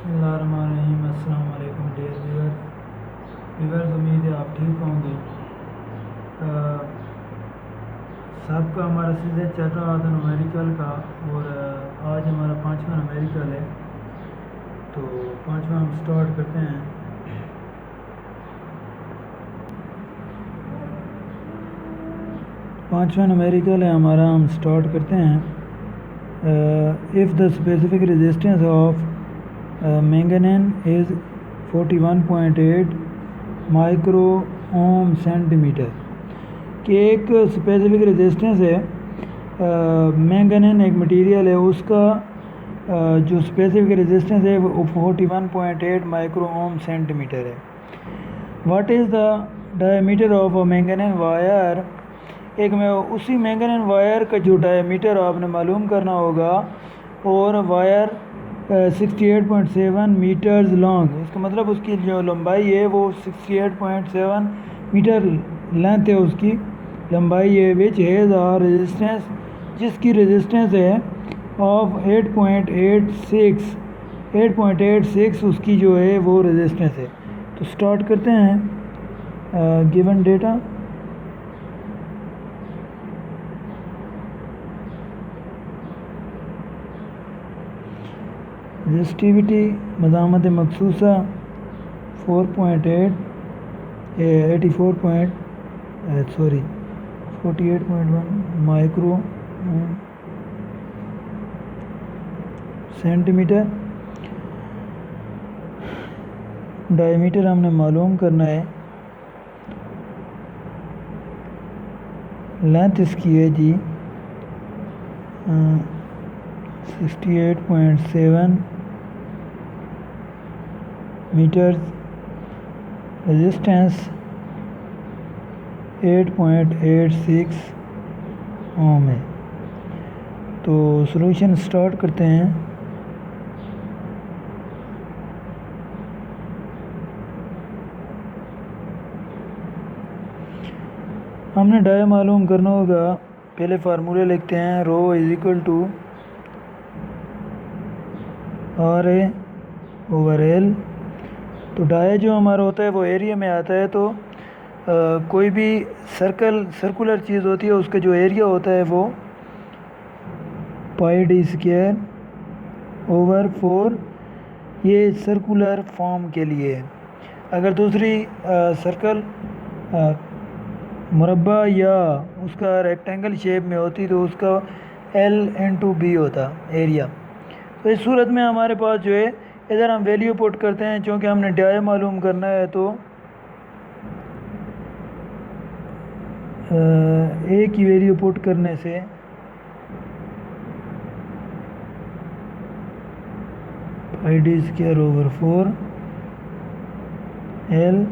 बिस्मिल्लाहिर्रहमानिर्रहीम। अस्सलाम वालेकुम डियर व्यूअर्स, उम्मीद है आप ठीक होंगे। सबका हमारा सीजन चल रहा था न्यूमेरिकल का, और आज हमारा 5वां न्यूमेरिकल है। तो 5वां हम स्टार्ट करते हैं। पाँचवा न्यूमेरिकल है हमारा, हम स्टार्ट करते हैं। If the specific resistance of manganese is 41.8 micro ohm centimetre, कि एक स्पेसिफिक रेजिस्टेंस है। मैंगनीज एक मटेरियल है, उसका जो स्पेसिफिक रेजिस्टेंस है वो 41.8 माइक्रो ओम सेंटीमीटर है। What is the diameter of a manganese wire. एक में उसी मैंगनीज वायर का जो डायमीटर आपने मालूम करना होगा, और वायर 68.7 मीटर्स लॉन्ग, इसका मतलब उसकी जो लंबाई है वो 68.7 मीटर लेंथ है, उसकी लंबाई है। विच हैज़ आ रेजिस्टेंस, जिसकी रेजिस्टेंस है ऑफ 8.86 उसकी जो है वो रेजिस्टेंस है। तो स्टार्ट करते हैं। गिवन डेटा रेजिस्टिविटी मज़ामत मखसूसा 48.1 माइक्रो सेंटीमीटर। डायमीटर हमने मालूम करना है। लेंथ इसकी है जी 68.7 मीटर्स, रेजिस्टेंस 8.86 ओम है। तो सॉल्यूशन स्टार्ट करते हैं। हमने डाया मालूम करना होगा। पहले फार्मूले लिखते हैं। Rho is equal to R A over L. तो डाया जो हमारा होता है वो एरिया में आता है। तो कोई भी सर्कुलर चीज़ होती है, उसका जो एरिया होता है वो पाई डी स्क्वायर ओवर 4, ये सर्कुलर फॉर्म के लिए है। अगर दूसरी सर्कल मुरब्बा या उसका रेक्टेंगल शेप में होती तो उसका L/B होता एरिया। तो इस सूरत में हमारे पास जो है, इधर हम वैल्यू पुट करते हैं, क्योंकि हमने डाया मालूम करना है। तो ए की वैल्यू पुट करने से pi d square over 4 l,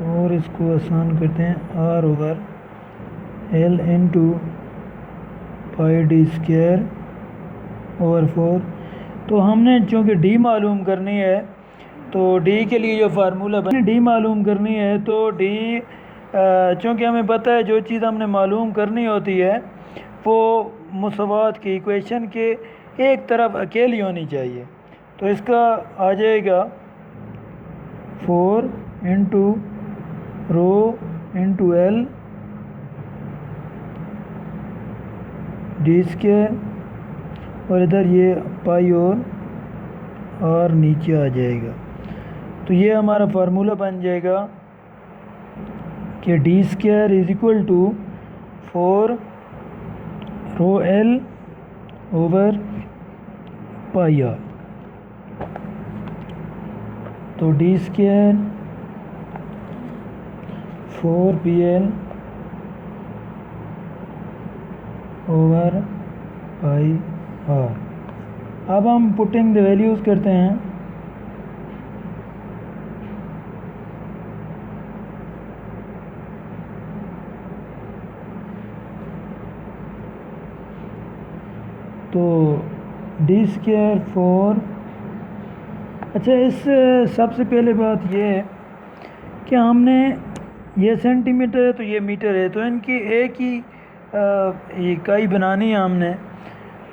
और इसको आसान करते हैं r over l into pi d square over 4। तो हमने चूँकि डी मालूम करनी है, तो डी के लिए जो फार्मूला बने, डी मालूम करनी है, तो डी चूँकि हमें पता है जो चीज़ हमने मालूम करनी होती है वो मुसावात की इक्वेशन के एक तरफ अकेली होनी चाहिए। तो इसका आ जाएगा 4 into rho into L D square, और इधर ये पाई और नीचे आ जाएगा। तो ये हमारा फार्मूला बन जाएगा कि D square is equal to 4 rho L over pi R. तो D square 4PL over pi R. अब हम पुटिंग द वैल्यूज़ करते हैं। तो डी स्क्वायर 4, अच्छा इस सबसे पहले बात ये है कि हमने ये सेंटीमीटर है तो ये मीटर है, तो इनकी एक ही इकाई बनानी है हमने।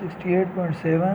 68.7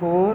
4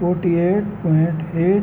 48.8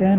10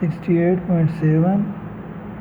68.7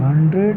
100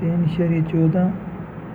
3.14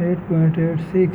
8.86.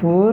4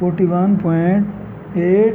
41.8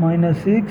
-6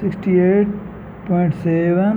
68.7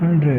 100.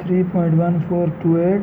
3.1428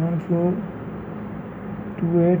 1428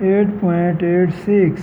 8.86.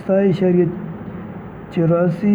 27.84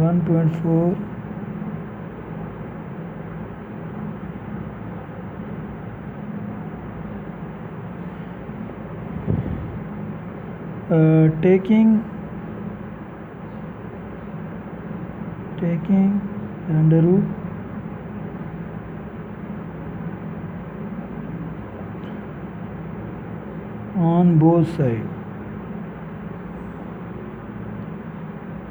1.4 taking under root on both side.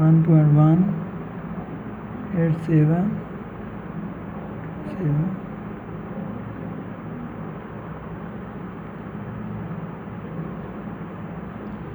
1.187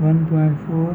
1.4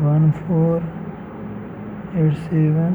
1487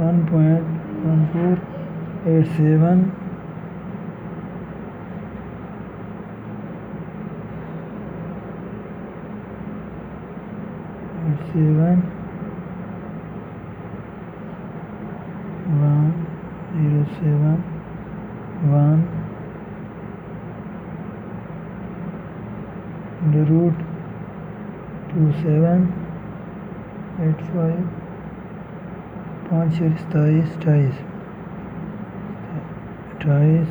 1.1487 7 1071 under root 2785 5 27 28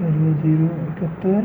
071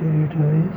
28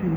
3